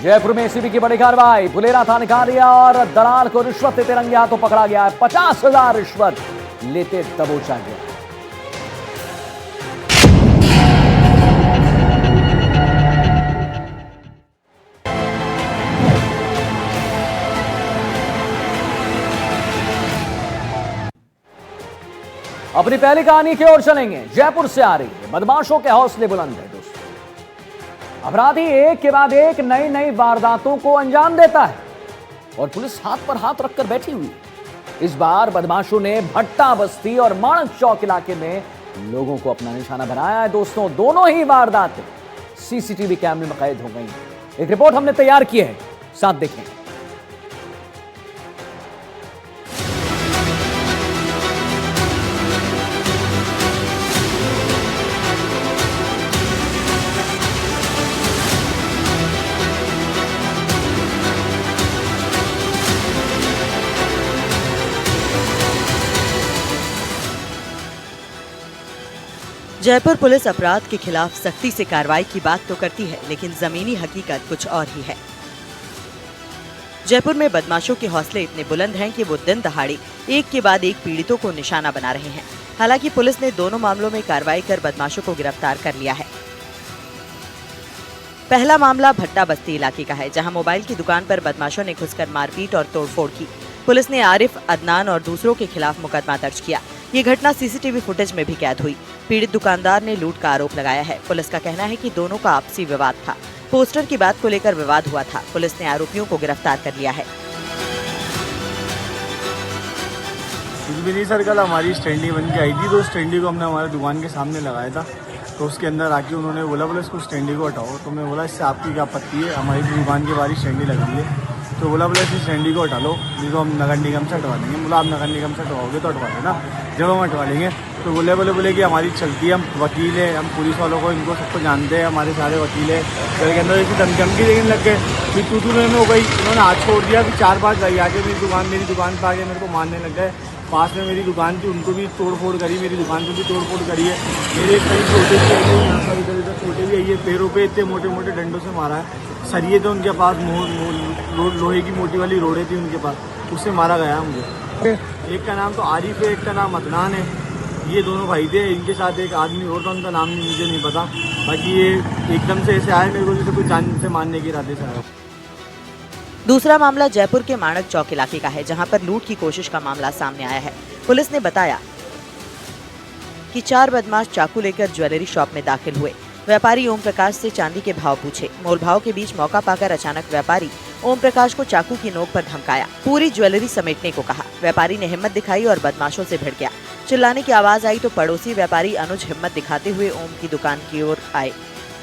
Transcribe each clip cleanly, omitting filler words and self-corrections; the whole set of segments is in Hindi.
जयपुर में एसीबी की बड़ी कार्रवाई, फुलेरा थानाधिकारी और दलाल को रिश्वत लेते रंगे हाथों पकड़ा गया है। 50,000 रिश्वत लेते दबोचा गया। अपनी पहली कहानी की ओर चलेंगे। जयपुर से आ रही है, बदमाशों के हौसले बुलंद है दोस्तों। अपराधी एक के बाद एक नई नई वारदातों को अंजाम देता है और पुलिस हाथ पर हाथ रखकर बैठी हुई है। इस बार बदमाशों ने भट्टा बस्ती और माणक चौक इलाके में लोगों को अपना निशाना बनाया है दोस्तों। दोनों ही वारदातें सीसीटीवी कैमरे में कैद हो गई हैं। एक रिपोर्ट हमने तैयार की है, साथ देखें। जयपुर पुलिस अपराध के खिलाफ सख्ती से कार्रवाई की बात तो करती है, लेकिन जमीनी हकीकत कुछ और ही है। जयपुर में बदमाशों के हौसले इतने बुलंद हैं कि वो दिन दहाड़े एक के बाद एक पीड़ितों को निशाना बना रहे हैं। हालांकि पुलिस ने दोनों मामलों में कार्रवाई कर बदमाशों को गिरफ्तार कर लिया है। पहला मामला भट्टा बस्ती इलाके का है, जहां मोबाइल की दुकान पर बदमाशों ने घुसकर मारपीट और तोड़फोड़ की। पुलिस ने आरिफ, अदनान और दूसरों के खिलाफ मुकदमा दर्ज किया। ये घटना सीसीटीवी फुटेज में भी कैद हुई। पीड़ित दुकानदार ने लूट का आरोप लगाया है। पुलिस का कहना है कि दोनों का आपसी विवाद था। पोस्टर की बात को लेकर विवाद हुआ था। पुलिस ने आरोपियों को गिरफ्तार कर लिया है। नहीं सर, कल हमारी स्टैंडी बन के आई थी, तो स्टैंडी को हमने हमारे दुकान के सामने लगाया था। तो उसके अंदर आके उन्होंने बोला इसको स्टैंडी को हटाओ। तो मैं बोला इससे आपकी क्या आपत्ति है, हमारी दुकान के बाहर स्टैंडी लग रही है। तो बोला इस स्टैंडी को हटा लो, जिसको हम नगर निगम से हटवा लेंगे। बोला आप नगर निगम से हटवाओगे तो हटवा लेना। जब हम हटवा लेंगे तो बोले कि हमारी चलती है, हम वकील है, हम पुलिस वालों को इनको सबको जानते हैं, हमारे सारे वकील है। घर के अंदर ऐसी धमकी देने लग गए। फिर तू में हो गई, उन्होंने हाथ छोड़ दिया। फिर 4 बार आके मेरी दुकान पर आके मेरे को मारने लग गए। पास में मेरी दुकान थी, उनको भी तोड़फोड़ करी, मेरी दुकान पे भी तोड़फोड़ करी है। मेरे कई छोटे भी आई है, यहाँ पर इधर छोटे भी आई है। पैरों पे इतने मोटे मोटे डंडों से मारा है। सरिये थे उनके पास, लोहे की मोटी वाली रोड़े थी उनके पास, उससे मारा गया मुझे। एक का नाम तो आरिफ है, एक का नाम अदनान है। ये दोनों भाई थे। इनके साथ एक आदमी और था, उनका नाम मुझे नहीं पता। बाकी ये एकदम से ऐसे आए मेरे को, जैसे कोई जान से मारने के इरादे से आया। दूसरा मामला जयपुर के माणक चौक इलाके का है, जहां पर लूट की कोशिश का मामला सामने आया है। पुलिस ने बताया कि 4 बदमाश चाकू लेकर ज्वेलरी शॉप में दाखिल हुए। व्यापारी ओम प्रकाश से चांदी के भाव पूछे। मोलभाव के बीच मौका पाकर अचानक व्यापारी ओम प्रकाश को चाकू की नोक पर धमकाया। पूरी ज्वेलरी समेटने को कहा। व्यापारी ने हिम्मत दिखाई और बदमाशों से भिड़ गया। चिल्लाने की आवाज आई तो पड़ोसी व्यापारी अनुज हिम्मत दिखाते हुए ओम की दुकान की ओर आए।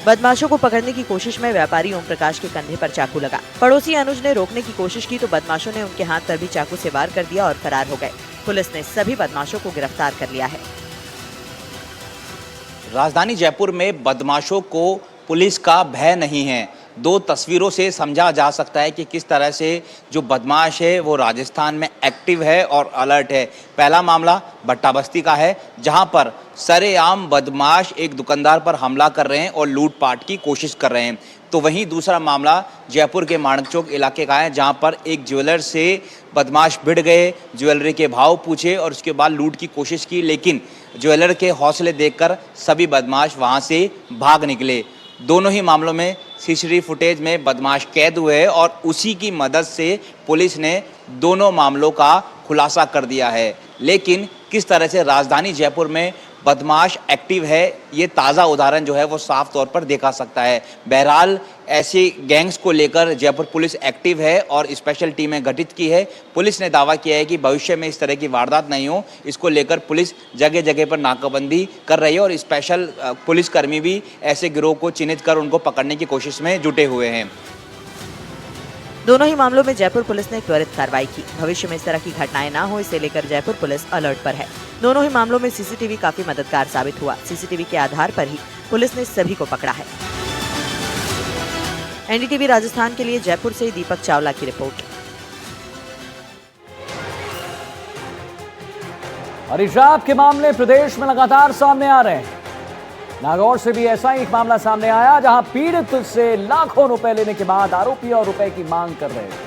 बदमाशों को पकड़ने की कोशिश में व्यापारी ओम प्रकाश के कंधे पर चाकू लगा। पड़ोसी अनुज ने रोकने की कोशिश की तो बदमाशों ने उनके हाथ पर भी चाकू से वार कर दिया और फरार हो गए। पुलिस ने सभी बदमाशों को गिरफ्तार कर लिया है। राजधानी जयपुर में बदमाशों को पुलिस का भय नहीं है। 2 तस्वीरों से समझा जा सकता है कि किस तरह से जो बदमाश है वो राजस्थान में एक्टिव है और अलर्ट है। पहला मामला भट्टा बस्ती का है, जहां पर सरेआम बदमाश एक दुकानदार पर हमला कर रहे हैं और लूटपाट की कोशिश कर रहे हैं। तो वहीं दूसरा मामला जयपुर के माणक चौक इलाके का है, जहां पर एक ज्वेलर से बदमाश भिड़ गए, ज्वेलरी के भाव पूछे और उसके बाद लूट की कोशिश की, लेकिन ज्वेलर के हौसले देखकर सभी बदमाश वहां से भाग निकले। दोनों ही मामलों में सीसीटीवी फुटेज में बदमाश कैद हुए हैं और उसी की मदद से पुलिस ने दोनों मामलों का खुलासा कर दिया है। लेकिन किस तरह से राजधानी जयपुर में बदमाश एक्टिव है, ये ताज़ा उदाहरण जो है वो साफ तौर पर देखा सकता है। बहरहाल ऐसे गैंग्स को लेकर जयपुर पुलिस एक्टिव है और स्पेशल टीमें गठित की है। पुलिस ने दावा किया है कि भविष्य में इस तरह की वारदात नहीं हो, इसको लेकर पुलिस जगह जगह पर नाकाबंदी कर रही है और स्पेशल पुलिसकर्मी भी ऐसे गिरोह को चिन्हित कर उनको पकड़ने की कोशिश में जुटे हुए हैं। दोनों ही मामलों में जयपुर पुलिस ने त्वरित कार्रवाई की। भविष्य में इस तरह की घटनाएं ना हो, इसे लेकर जयपुर पुलिस अलर्ट पर है। दोनों ही मामलों में सीसीटीवी काफी मददगार साबित हुआ। सीसीटीवी के आधार पर ही पुलिस ने सभी को पकड़ा है। एनडीटीवी राजस्थान के लिए जयपुर से दीपक चावला की रिपोर्ट। हरीश राव के मामले प्रदेश में लगातार सामने आ रहे हैं। नागौर से भी ऐसा ही एक मामला सामने आया जहां पीड़ित से लाखों रुपए लेने के बाद आरोपी और रुपए की मांग कर रहे थे।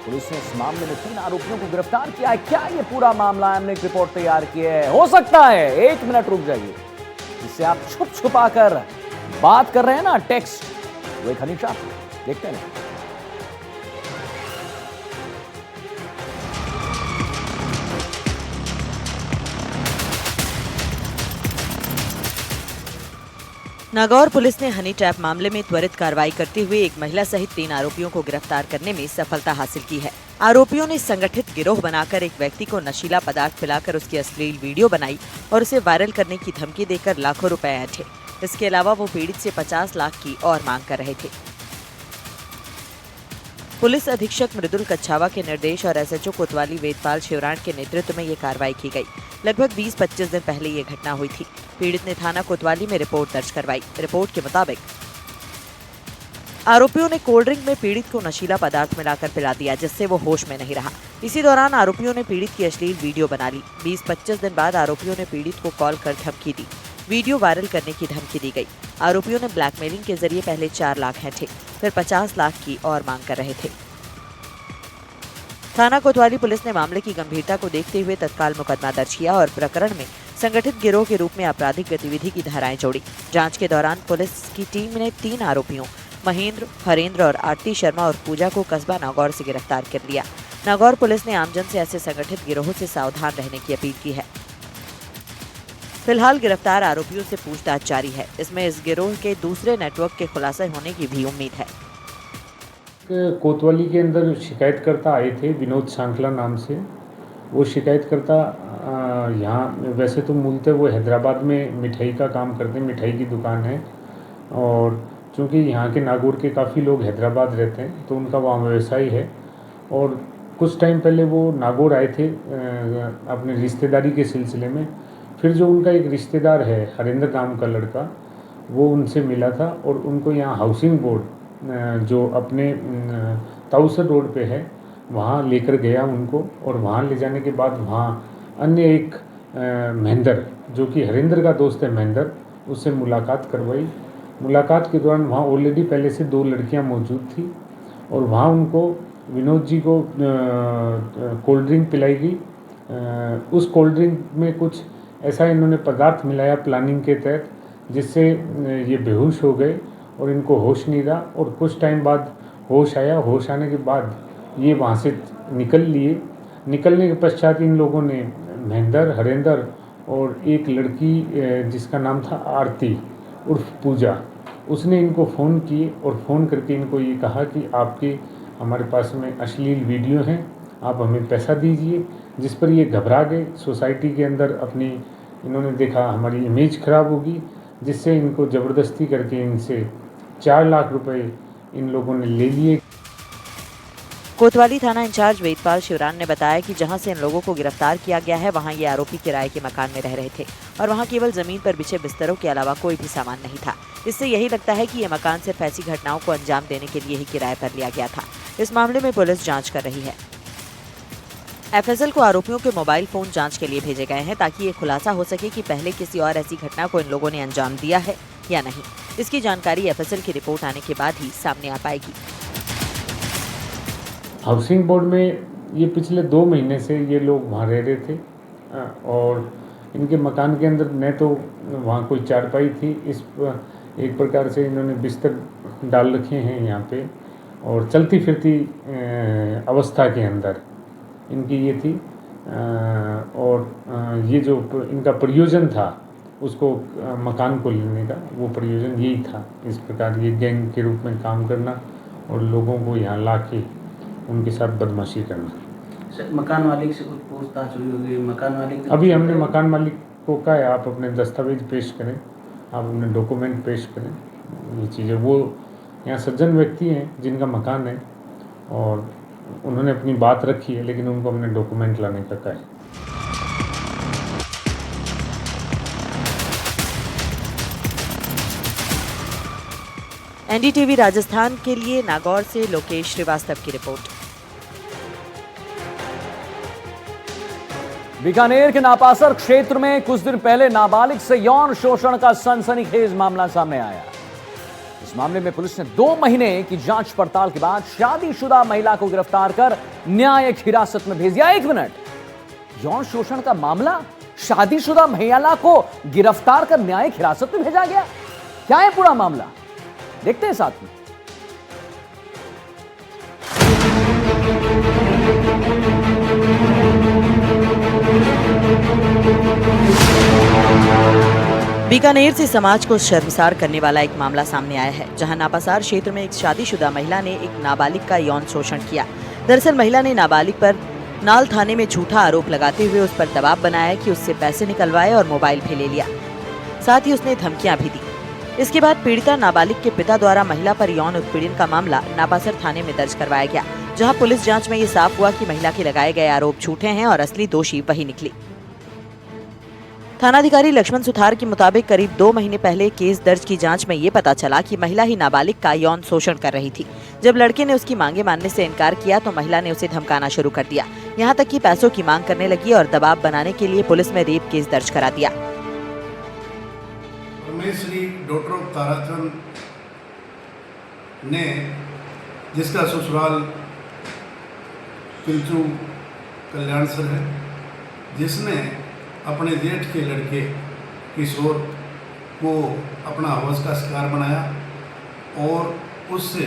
पुलिस ने इस मामले में 3 आरोपियों को गिरफ्तार किया है। क्या ये पूरा मामला हमने एक रिपोर्ट तैयार की है। हो सकता है 1 मिनट रुक जाइए, जिससे आप छुप छुपा कर बात कर रहे हैं ना, टेक्स्ट, वो एक हनी ट्रैप। देखते हैं। नागौर पुलिस ने हनी ट्रैप मामले में त्वरित कार्रवाई करते हुए एक महिला सहित 3 आरोपियों को गिरफ्तार करने में सफलता हासिल की है। आरोपियों ने संगठित गिरोह बनाकर एक व्यक्ति को नशीला पदार्थ पिलाकर उसकी अश्लील वीडियो बनाई और उसे वायरल करने की धमकी देकर लाखों रुपए ऐंठे। इसके अलावा वो पीड़ित से 50 लाख की और मांग कर रहे थे। पुलिस अधीक्षक मृदुल कच्छावा के निर्देश और एसएचओ कोतवाली वेदपाल शिवराण के नेतृत्व में ये कार्रवाई की गई। लगभग 20-25 दिन पहले ये घटना हुई थी। पीड़ित ने थाना कोतवाली में रिपोर्ट दर्ज करवाई। रिपोर्ट के मुताबिक आरोपियों ने कोल्ड ड्रिंक में पीड़ित को नशीला पदार्थ मिलाकर पिला दिया, जिससे वो होश में नहीं रहा। इसी दौरान आरोपियों ने पीड़ित की अश्लील वीडियो बना ली। 20-25 दिन बाद आरोपियों ने पीड़ित को कॉल कर धमकी दी। वीडियो वायरल करने की धमकी दी गई। आरोपियों ने ब्लैकमेलिंग के जरिए पहले 4 लाख ऐंठे, फिर 50 लाख की और मांग कर रहे थे। थाना कोतवाली पुलिस ने मामले की गंभीरता को देखते हुए तत्काल मुकदमा दर्ज किया और प्रकरण में संगठित गिरोह के रूप में आपराधिक गतिविधि की धाराएं जोड़ी। जांच के दौरान पुलिस की टीम ने 3 आरोपियों महेंद्र, हरेंद्र और आरती शर्मा और पूजा को कस्बा नागौर से गिरफ्तार कर लिया। नागौर पुलिस ने आमजन से ऐसे संगठित गिरोहों से सावधान रहने की अपील की है। फिलहाल गिरफ्तार आरोपियों से पूछताछ जारी है। इसमें इस गिरोह के दूसरे नेटवर्क के खुलासे होने की भी उम्मीद है। कोतवाली के अंदर शिकायतकर्ता आए थे विनोद सांखला नाम से। वो शिकायतकर्ता यहाँ वैसे तो मूलतः वो हैदराबाद में मिठाई का काम करते हैं, मिठाई की दुकान है, और चूँकि यहाँ के नागौर के काफ़ी लोग हैदराबाद रहते हैं तो उनका वहाँ व्यवसाय है। और कुछ टाइम पहले वो नागौर आए थे अपने रिश्तेदारी के सिलसिले में। फिर जो उनका एक रिश्तेदार है हरेंद्र नाम का लड़का, वो उनसे मिला था और उनको यहाँ हाउसिंग बोर्ड जो अपने ताउसर रोड पे है वहाँ लेकर गया उनको। और वहाँ ले जाने के बाद वहाँ अन्य एक महेंद्र, जो कि हरेंद्र का दोस्त है महेंद्र, उससे मुलाकात करवाई। मुलाकात के दौरान वहाँ ऑलरेडी पहले से 2 लड़कियाँ मौजूद थी और वहाँ उनको विनोद जी को कोल्ड ड्रिंक पिलाई गई। उस कोल्ड ड्रिंक में कुछ ऐसा इन्होंने पदार्थ मिलाया प्लानिंग के तहत, जिससे ये बेहोश हो गए और इनको होश नहीं रहा। और कुछ टाइम बाद होश आया। होश आने के बाद ये वहाँ से निकल लिए। निकलने के पश्चात इन लोगों ने महेंद्र, हरेंद्र और एक लड़की जिसका नाम था आरती उर्फ पूजा, उसने इनको फ़ोन किए और फ़ोन करके इनको ये कहा कि आपके हमारे पास में अश्लील वीडियो हैं, आप हमें पैसा दीजिए। जिस पर ये घबरा गए। सोसाइटी के अंदर अपनी इन्होंने देखा हमारी इमेज ख़राब होगी, जिससे इनको ज़बरदस्ती करके इनसे 4 लाख रुपए इन लोगों ने ले लिए। कोतवाली थाना इंचार्ज वेदपाल शिवरान ने बताया कि जहां से इन लोगों को गिरफ्तार किया गया है वहां ये आरोपी किराए के मकान में रह रहे थे और वहां केवल जमीन पर बिछे बिस्तरों के अलावा कोई भी सामान नहीं था। इससे यही लगता है कि ये मकान सिर्फ ऐसी घटनाओं को अंजाम देने के लिए ही किराए पर लिया गया था। इस मामले में पुलिस जाँच कर रही है। एफएसएल को आरोपियों के मोबाइल फोन जांच के लिए भेजे गए हैं ताकि ये खुलासा हो सके कि पहले किसी और ऐसी घटना को इन लोगों ने अंजाम दिया है या नहीं। इसकी जानकारी एफएसएल की रिपोर्ट आने के बाद ही सामने आ पाएगी। हाउसिंग बोर्ड में ये पिछले 2 महीने से ये लोग वहाँ रह रहे थे और इनके मकान के अंदर न तो वहाँ कोई चारपाई थी, इस एक प्रकार से इन्होंने बिस्तर डाल रखे हैं यहाँ पे, और चलती फिरती अवस्था के अंदर इनकी ये थी। और ये जो इनका प्रयोजन था उसको मकान को लेने का, वो प्रयोजन यही था। इस प्रकार ये गैंग के रूप में काम करना और लोगों को यहाँ ला के उनके साथ बदमाशी करना। मकान मालिक से कुछ पूछताछ हुई होगी? मकान मालिक अभी हमने मकान मालिक को कहा है आप अपने दस्तावेज पेश करें, आप अपने डॉक्यूमेंट पेश करें। ये चीज़ें वो यहाँ सज्जन व्यक्ति हैं जिनका मकान है और उन्होंने अपनी बात रखी है, लेकिन उनको हमने डॉक्यूमेंट लाने का कहा है। एनडीटीवी राजस्थान के लिए नागौर से लोकेश श्रीवास्तव की रिपोर्ट। बीकानेर के नापासर क्षेत्र में कुछ दिन पहले नाबालिग से यौन शोषण का सनसनीखेज मामला सामने आया। इस मामले में पुलिस ने 2 महीने की जांच पड़ताल के बाद शादीशुदा महिला को गिरफ्तार कर न्यायिक हिरासत में भेज दिया। 1 मिनट, यौन शोषण का मामला, शादीशुदा महिला को गिरफ्तार कर न्यायिक हिरासत में भेजा गया। क्या है पूरा मामला, देखते हैं साथ में। बीकानेर से समाज को शर्मसार करने वाला एक मामला सामने आया है, जहां नापासार क्षेत्र में एक शादीशुदा महिला ने एक नाबालिग का यौन शोषण किया। दरअसल महिला ने नाबालिग पर नाल थाने में झूठा आरोप लगाते हुए उस पर दबाव बनाया कि उससे पैसे निकलवाए और मोबाइल भी ले लिया। साथ ही उसने धमकियां भी दी। इसके बाद पीड़िता नाबालिग के पिता द्वारा महिला पर यौन उत्पीड़न का मामला नापासर थाने में दर्ज करवाया गया, जहां पुलिस जांच में ये साफ हुआ कि महिला के लगाए गए आरोप झूठे हैं और असली दोषी वही निकली। थानाधिकारी लक्ष्मण सुथार के मुताबिक करीब 2 महीने पहले केस दर्ज की जांच में ये पता चला कि महिला ही नाबालिग का यौन शोषण कर रही थी। जब लड़के ने उसकी मांगे मानने से इनकार किया तो महिला ने उसे धमकाना शुरू कर दिया, यहाँ तक कि पैसों की मांग करने लगी और दबाव बनाने के लिए पुलिस में रेप केस दर्ज करा दिया। परमेश्वरी डॉक्टर ऑफ ताराचंद ने, जिसका ससुराल किंचू कल्याणसर है, जिसने अपने जेठ के लड़के किशोर को अपना हवस का शिकार बनाया और उससे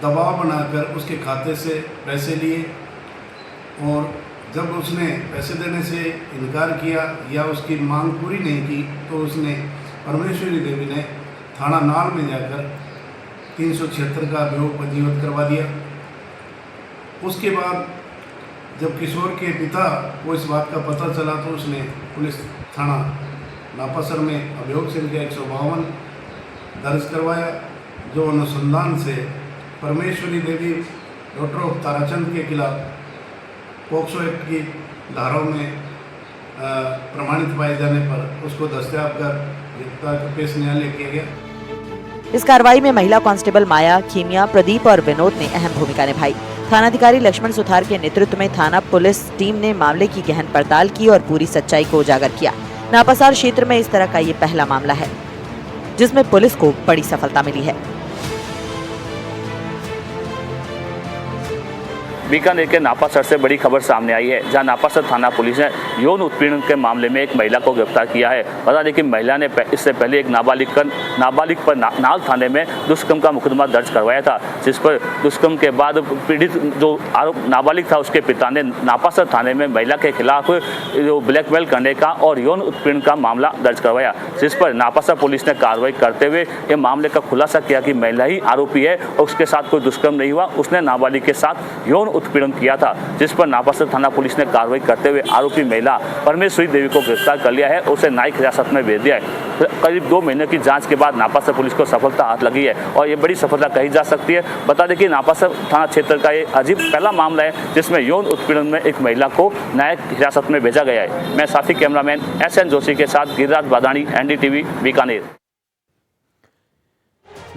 दबाव बनाकर उसके खाते से पैसे लिए, और जब उसने पैसे देने से इनकार किया या उसकी मांग पूरी नहीं की तो उसने परमेश्वरी देवी ने थाना नाल में जाकर 376 का अभियोग पंजीबद्ध करवा दिया। उसके बाद जब किशोर के पिता को इस बात का पता चला तो उसने पुलिस थाना नापासर में अभियोग संख्या 152 दर्ज करवाया, जो अनुसंधान से परमेश्वरी देवी डॉक्टर ऑफ ताराचंद के खिलाफ पॉक्सो एक्ट की धाराओं में प्रमाणित पाए जाने पर उसको दस्तयाब कर पेश न्यायालय किया गया। इस कार्रवाई में महिला कांस्टेबल माया, खीमिया, प्रदीप और विनोद ने अहम भूमिका निभाई। थानाधिकारी लक्ष्मण सुथार के नेतृत्व में थाना पुलिस टीम ने मामले की गहन पड़ताल की और पूरी सच्चाई को उजागर किया। नापासार क्षेत्र में इस तरह का ये पहला मामला है जिसमें पुलिस को बड़ी सफलता मिली है। बीकानेर के नापासर से बड़ी खबर सामने आई है, जहां नापासर थाना पुलिस ने यौन उत्पीड़न के मामले में एक महिला को गिरफ्तार किया है। बता दें कि महिला ने इससे पहले एक नाबालिग पर नाल थाने में दुष्कर्म का मुकदमा दर्ज करवाया था, जिस पर दुष्कर्म के बाद पीड़ित जो आरोप नाबालिग था उसके पिता ने नापासर थाने में महिला के खिलाफ जो ब्लैकमेल करने का और यौन उत्पीड़न का मामला दर्ज करवाया, जिस पर नापासर पुलिस ने कार्रवाई करते हुए ये मामले का खुलासा किया कि महिला ही आरोपी है और उसके साथ कोई दुष्कर्म नहीं हुआ, उसने नाबालिग के साथ यौन उत्पीड़न किया था। जिस पर नापासर थाना पुलिस ने कार्रवाई करते हुए आरोपी महिला परमेश्वरी देवी को गिरफ्तार कर लिया है और उसे न्यायिक हिरासत में भेज दिया है। करीब 2 महीने की जांच के बाद नापासर पुलिस को सफलता हाथ लगी है और ये बड़ी सफलता कही जा सकती है। बता दें कि नापासर थाना क्षेत्र का ये अजीब पहला मामला है जिसमें यौन उत्पीड़न में एक महिला को न्यायिक हिरासत में भेजा गया है। मैं साथी कैमरामैन SN जोशी के साथ गिरिराज बादानी, NDTV, बीकानेर।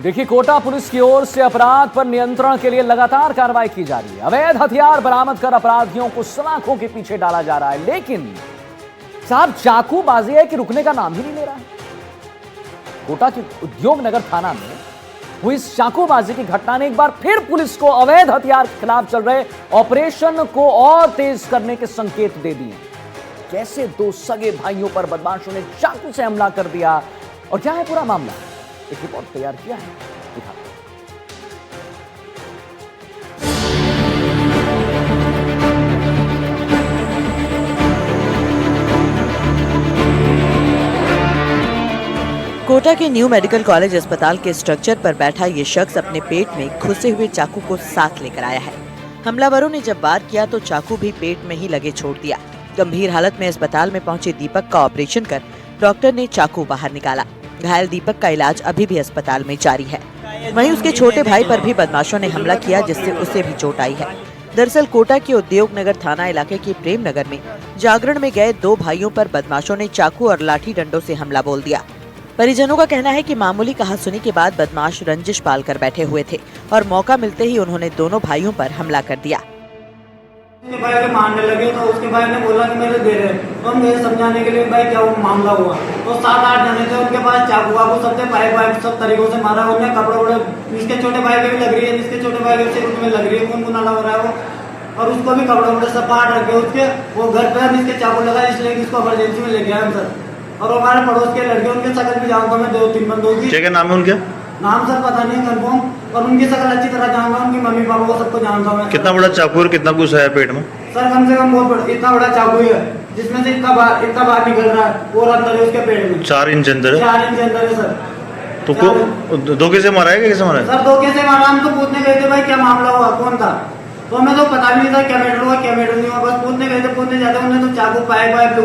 देखिए, कोटा पुलिस की ओर से अपराध पर नियंत्रण के लिए लगातार कार्रवाई की जा रही है। अवैध हथियार बरामद कर अपराधियों को सलाखों के पीछे डाला जा रहा है, लेकिन साहब चाकूबाजी है कि रुकने का नाम ही नहीं ले रहा है। कोटा के उद्योग नगर थाना में हुई इस चाकूबाजी की घटना ने एक बार फिर पुलिस को अवैध हथियार के खिलाफ चल रहे ऑपरेशन को और तेज करने के संकेत दे दिए। कैसे 2 सगे भाइयों पर बदमाशों ने चाकू से हमला कर दिया और क्या है पूरा मामला, एक रिपोर्ट तैयार किया है, दिखा। कोटा के न्यू मेडिकल कॉलेज अस्पताल के स्ट्रक्चर पर बैठा ये शख्स अपने पेट में घुसे हुए चाकू को साथ लेकर आया है। हमलावरों ने जब वार किया तो चाकू भी पेट में ही लगे छोड़ दिया। गंभीर हालत में अस्पताल में पहुंचे दीपक का ऑपरेशन कर डॉक्टर ने चाकू बाहर निकाला। घायल दीपक का इलाज अभी भी अस्पताल में जारी है। वहीं उसके छोटे भाई पर भी बदमाशों ने हमला किया, जिससे उसे भी चोट आई है। दरअसल कोटा के उद्योग नगर थाना इलाके के प्रेम नगर में जागरण में गए 2 भाइयों पर बदमाशों ने चाकू और लाठी डंडों से हमला बोल दिया। परिजनों का कहना है कि मामूली कहासुनी के बाद बदमाश रंजिश पालकर बैठे हुए थे और मौका मिलते ही उन्होंने दोनों भाइयों पर हमला कर दिया। उसके भाई के मारने लगे तो उसके भाई ने बोला कि मेरे दे रहे, तो हम गए समझाने के लिए भाई क्या वो मामला हुआ। तो 7-8 जने थे, उनके पास चाकू वाकू सबसे पाइप सब तरीकों से मारा। उन्हें कपड़े वपड़े जिसके छोटे भाई के भी लग रही है, जिसके छोटे भाई के सिर में लग रही है, खून नाला हो रहा है वो, और उसको भी कपड़े वपड़े सब फाड़ रखे उसके। वो घर पे जिसके चाकू लगा इसलिए इसको इमरजेंसी में लेके आए हम सर। और हमारे पड़ोस के लड़के, उनके शकल भी जानता हूँ मैं 2-3 बंदों की। क्या नाम है उनके? नाम सर पता नहीं कंफर्म, और उनकी शकल अच्छी तरह जानता हूँ, उनकी मम्मी पापा को सबको जानता हूँ। कितना बड़ा चाकू और कितना कुछ है पेट में? सर कम से कम बहुत बड़ा, इतना बड़ा चाकू है जिसमें से इतना बाहर निकल रहा है और अंदर है उसके पेट में 4 इंच अंदर है। 4 इंच अंदर है सर। तो धोखे से मारा है? कैसे मारा है सर? धोखे से मारा। हम तो पूछने गए थे भाई क्या मामला हुआ, कौन था, तो हमें तो पता भी नहीं था क्या मैटर हुआ क्या मैटर नहीं हुआ। बस पूछने गए थे, पूछने जाते उन्होंने तो चाकू पाइप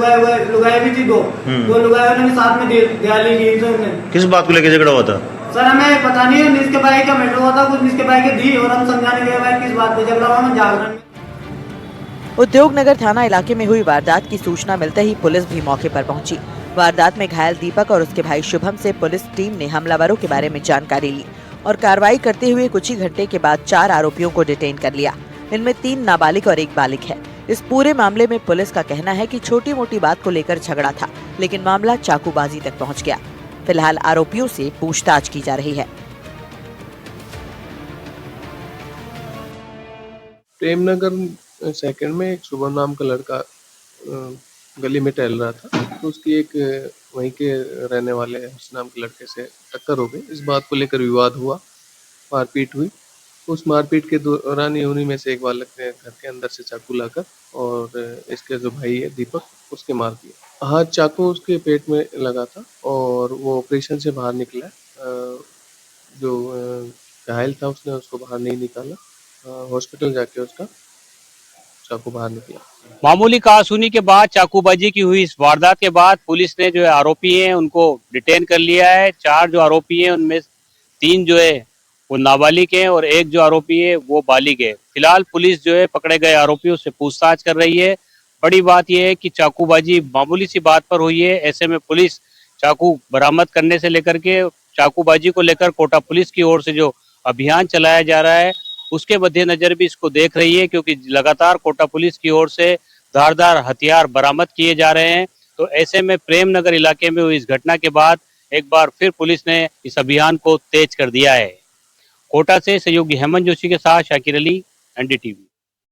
लुगाए भी थी, दो लुगाए उन्होंने साथ में दियाली की थी उन्होंने। किस बात को लेकर झगड़ा हुआ था सर? हमें पता नहीं है, निसके भाई का मैटर हुआ था, कुछ निसके भाई के दी, और हम समझाने गए भाई किस बात पे झगड़ा हुआ, हम जागरण में। उद्योग नगर थाना इलाके में हुई वारदात की सूचना मिलते ही पुलिस भी मौके पर पहुंची। वारदात में घायल दीपक और उसके भाई शुभम से पुलिस टीम ने हमलावरों के बारे में जानकारी ली और कार्रवाई करते हुए कुछ ही घंटे के बाद 4 आरोपियों को डिटेन कर लिया। इनमें 3 नाबालिग और 1 बालिग है। इस पूरे मामले में पुलिस का कहना है कि छोटी मोटी बात को लेकर झगड़ा था, लेकिन मामला चाकूबाजी तक पहुंच गया। फिलहाल आरोपियों से पूछताछ की जा रही है। प्रेमनगर सेकंड में एक शुभम नाम का लड़का गली में टहल रहा था, तो उसकी एक वहीं के रहने वाले हर्ष नाम के लड़के से टक्कर हो गई। इस बात को लेकर विवाद हुआ, मारपीट हुई। उस मारपीट के दौरान उन्हीं में से एक बालक ने घर के अंदर से चाकू लाकर और इसके जो भाई है दीपक, उसके मार दिया। हाँ, चाकू उसके पेट में लगा था और वो ऑपरेशन से बाहर निकला। जो घायल था उसने उसको बाहर नहीं निकाला, हॉस्पिटल जाके उसका चाकू बाहर निकला। मामूली कहासुनी के बाद चाकूबाजी की हुई इस वारदात के बाद पुलिस ने जो है आरोपी हैं उनको डिटेन कर लिया है। 4 जो आरोपी हैं उनमें 3 जो है वो नाबालिग हैं और 1 जो आरोपी है वो बालिग है। फिलहाल पुलिस जो है पकड़े गए आरोपियों से पूछताछ कर रही है। बड़ी बात यह है कि चाकूबाजी मामूली सी बात पर हुई है, ऐसे में पुलिस चाकू बरामद करने से लेकर के चाकूबाजी को लेकर कोटा पुलिस की ओर से जो अभियान चलाया जा रहा है उसके मद्देनजर भी इसको देख रही है, क्योंकि लगातार कोटा पुलिस की ओर से धारदार हथियार बरामद किए जा रहे हैं। तो ऐसे में प्रेमनगर इलाके में हुई इस घटना के बाद एक बार फिर पुलिस ने इस अभियान को तेज कर दिया है। कोटा से सहयोगी हेमंत जोशी के साथ शाकिर अली, एनडीटीवी।